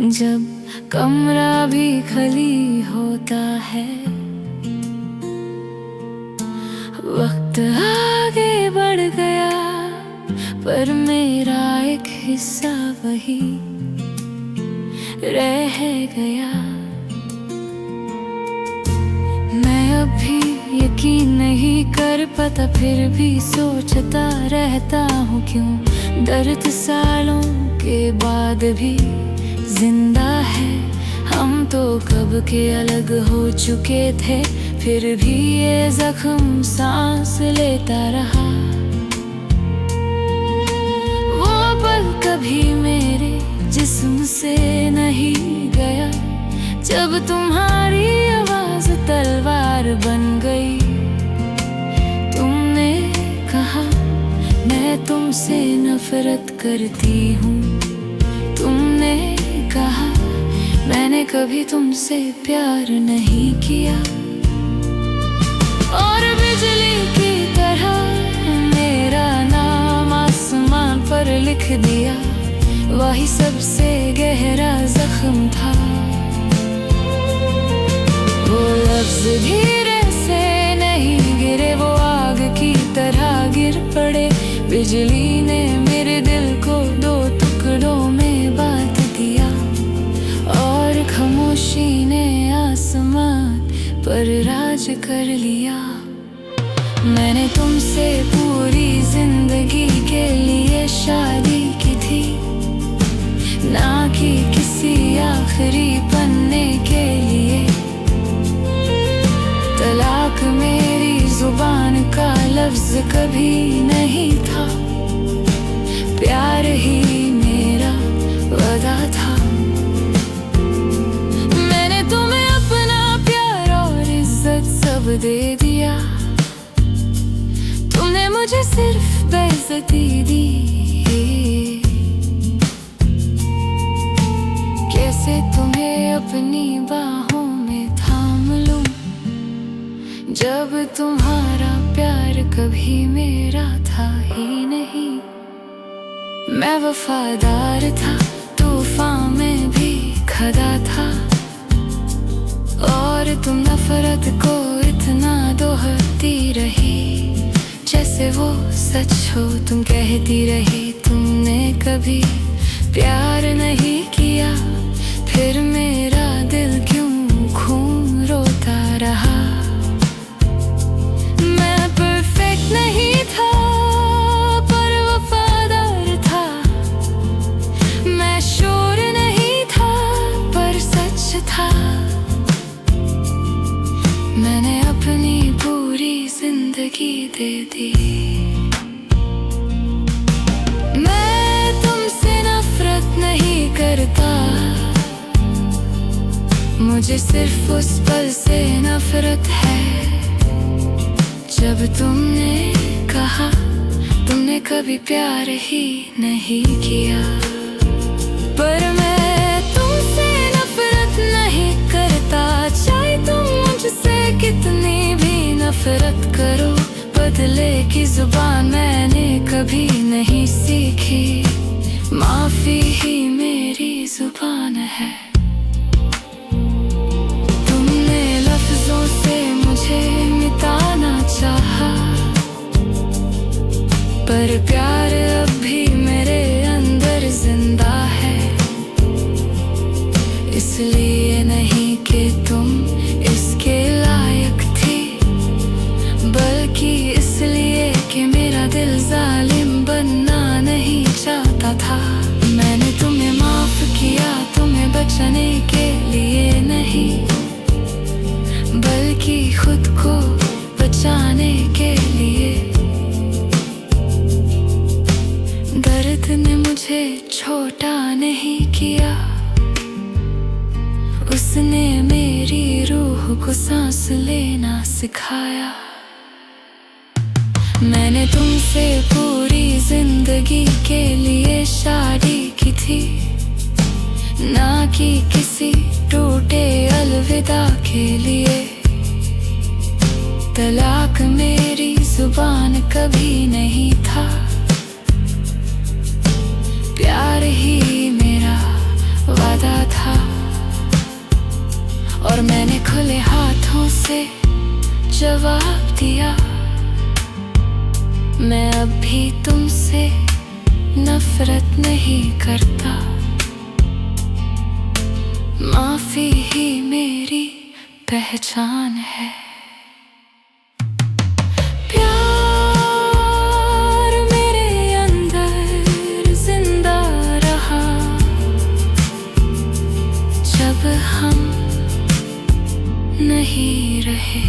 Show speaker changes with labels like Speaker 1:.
Speaker 1: जब कमरा भी खाली होता है, वक्त आगे बढ़ गया पर मेरा एक हिस्सा वही रह गया। मैं अभी यकीन नहीं कर पाता, फिर भी सोचता रहता हूँ क्यों दर्द सालों के बाद भी जिंदा है। हम तो कब के अलग हो चुके थे, फिर भी ये जख्म सांस लेता रहा। वो पल कभी मेरे जिस्म से नहीं गया, जब तुम्हारी आवाज तलवार बन गई। तुमने कहा मैं तुमसे नफरत करती हूँ, तुमने कहा मैंने कभी तुमसे प्यार नहीं किया। और बिजली की तरह मेरा नाम आसमान पर लिख दिया, वही सबसे गहरा जख्म था। वो लफ्ज धीरे से नहीं गिरे, वो आग की तरह गिर पड़े। बिजली ने मेरे दिल को दो टुकड़ों में बांट दिया, और खामोशी ने आसमान पर राज कर लिया। मैंने तुमसे पूरी जिंदगी के लिए शादी की थी, ना कि किसी आखिरी पन्ने के लिए। तलाक मेरी जुबान का लफ्ज कभी नहीं था, प्यार ही मेरा वादा था। मैंने तुम्हें अपना प्यार और इज्जत सब दे दिया, तुमने मुझे सिर्फ बेइज्जती दी। कैसे तुम्हें अपनी बाहों में थाम लूं, जब तुम्हारा प्यार कभी मेरा था ही नहीं। मैं वफादार था, तूफान में भी खड़ा था, और तुम नफरत को इतना दोहराती रही जैसे वो सच हो। तुम कहती रही तुमने कभी प्यार नहीं किया, फिर मेरा दिल क्यों खून रोता रहा। मैं परफेक्ट नहीं था पर वफादार था, मैं शोर नहीं था पर सच था। मैंने अपनी पूरी जिंदगी दे दी। मैं तुमसे नफरत नहीं करता, मुझे सिर्फ उस पल से नफरत है जब तुमने कहा तुमने कभी प्यार ही नहीं किया। पर मैं तुमसे नफरत नहीं करता, चाहे तुम मुझसे कितनी भी नफरत करो। बदले की जुबान मैंने कभी नहीं सीखी, माफी ही मेरी जुबान है। तुमने लफ्जों से मुझे मिटाना चाहा, पर प्यार अब भी मेरे अंदर जिंदा है। इसलिए नहीं कि तुम इसके लायक थी, बल्कि इसलिए कि मेरा दिल जालिम बनना नहीं चाहता था। मैंने तुम्हें माफ किया, तुम्हें बचाने के लिए नहीं, बल्कि खुद को बचाने के लिए। दर्द ने मुझे छोटा नहीं किया, उसने मेरी रूह को सांस लेना सिखाया। मैंने तुमसे पूरी जिंदगी के लिए शादी की थी, ना कि किसी टूटे अलविदा के लिए। तलाक मेरी जुबान कभी नहीं था, प्यार ही मेरा वादा था। से जवाब दिया, मैं अब भी तुमसे नफरत नहीं करता। माफी ही मेरी पहचान है। प्यार मेरे अंदर जिंदा रहा जब हम नहीं रहे।